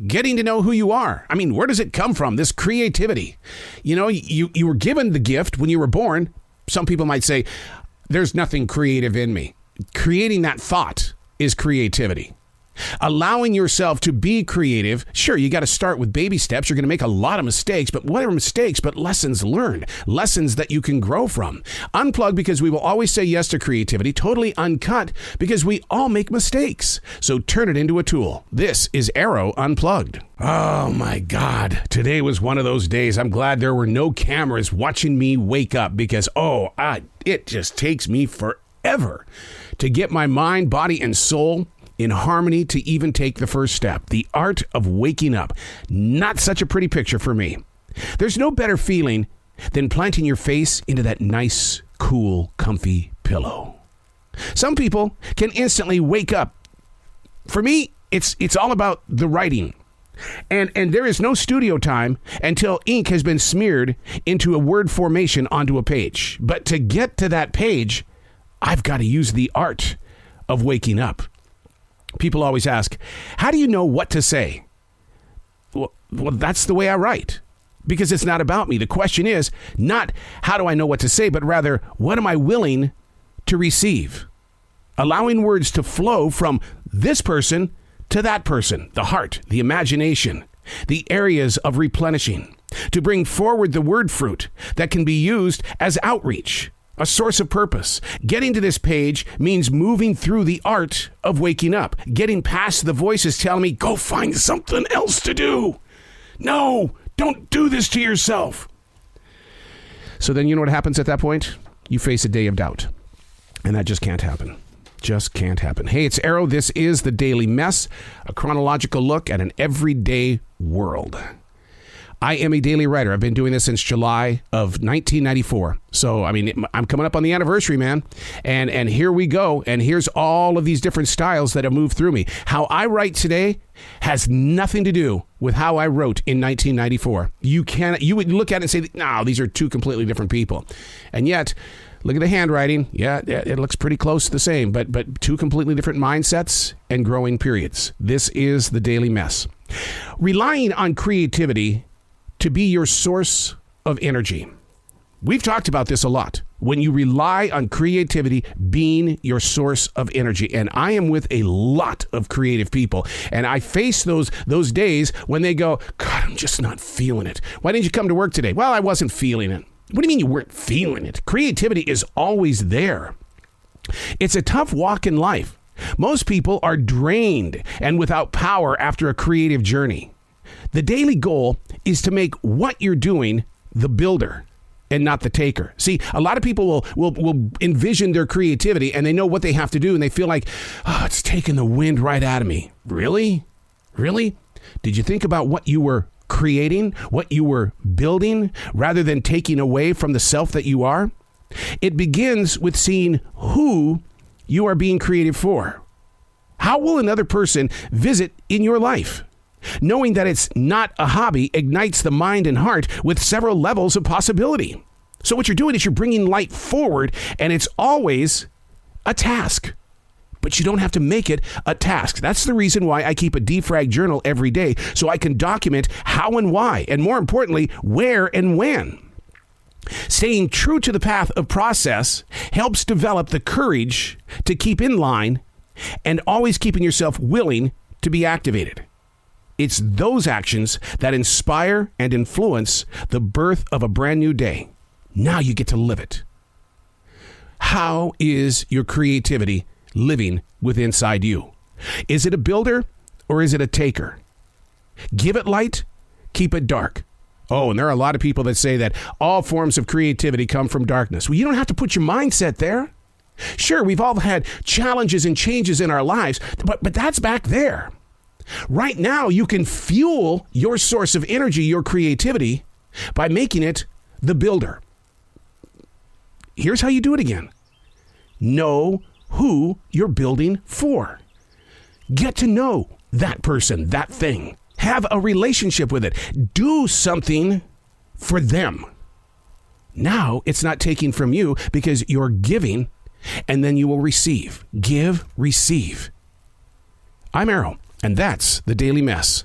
getting to know who you are. I mean, where does it come from, this creativity? You know, you were given the gift when you were born. Some people might say, there's nothing creative in me. Creating that thought is creativity. Allowing yourself to be creative. Sure, you got to start with baby steps. You're going to make a lot of mistakes, but what are mistakes but lessons learned? Lessons that you can grow from. Unplugged, because we will always say yes to creativity. Totally uncut, because we all make mistakes. So turn it into a tool. This is Arroe Unplugged. Oh my God. Today was one of those days. I'm glad there were no cameras watching me wake up, because it just takes me forever to get my mind, body, and soul in harmony to even take the first step. The art of waking up. Not such a pretty picture for me. There's no better feeling than planting your face into that nice, cool, comfy pillow. Some people can instantly wake up. For me, it's all about the writing. And there is no studio time until ink has been smeared into a word formation onto a page. But to get to that page, I've got to use the art of waking up. People always ask, how do you know what to say? Well, that's the way I write, because it's not about me. The question is not how do I know what to say, but rather, what am I willing to receive? Allowing words to flow from this person to that person, the heart, the imagination, the areas of replenishing, to bring forward the word fruit that can be used as outreach. A source of purpose. Getting to this page means moving through the art of waking up. Getting past the voices telling me, go find something else to do. No, don't do this to yourself. So then you know what happens at that point? You face a day of doubt. And that just can't happen. Just can't happen. Hey, it's Arroe. This is The Daily Mess, a chronological look at an everyday world. I am a daily writer. I've been doing this since July of 1994. So, I mean, I'm coming up on the anniversary, man. And here we go. And here's all of these different styles that have moved through me. How I write today has nothing to do with how I wrote in 1994. You would look at it and say, no, these are two completely different people. And yet, look at the handwriting. Yeah, it looks pretty close to the same, but two completely different mindsets and growing periods. This is The Daily Mess. Relying on creativity to be your source of energy. We've talked about this a lot. When you rely on creativity being your source of energy. And I am with a lot of creative people. And I face those days when they go, God, I'm just not feeling it. Why didn't you come to work today? Well, I wasn't feeling it. What do you mean you weren't feeling it? Creativity is always there. It's a tough walk in life. Most people are drained and without power after a creative journey. The daily goal is to make what you're doing the builder and not the taker. See, a lot of people will envision their creativity and they know what they have to do and they feel like, oh, it's taking the wind right out of me. Really? Really? Did you think about what you were creating, what you were building, rather than taking away from the self that you are? It begins with seeing who you are being creative for. How will another person visit in your life? Knowing that it's not a hobby ignites the mind and heart with several levels of possibility. So what you're doing is you're bringing light forward, and it's always a task. But you don't have to make it a task. That's the reason why I keep a defrag journal every day, so I can document how and why, and more importantly, where and when. Staying true to the path of process helps develop the courage to keep in line and always keeping yourself willing to be activated. It's those actions that inspire and influence the birth of a brand new day. Now you get to live it. How is your creativity living within inside you? Is it a builder or is it a taker? Give it light, keep it dark. Oh, and there are a lot of people that say that all forms of creativity come from darkness. Well, you don't have to put your mindset there. Sure, we've all had challenges and changes in our lives, but that's back there. Right now, you can fuel your source of energy, your creativity, by making it the builder. Here's how you do it again. Know who you're building for. Get to know that person, that thing. Have a relationship with it. Do something for them. Now, it's not taking from you because you're giving, and then you will receive. Give, receive. I'm Arroe. And that's The Daily Mess.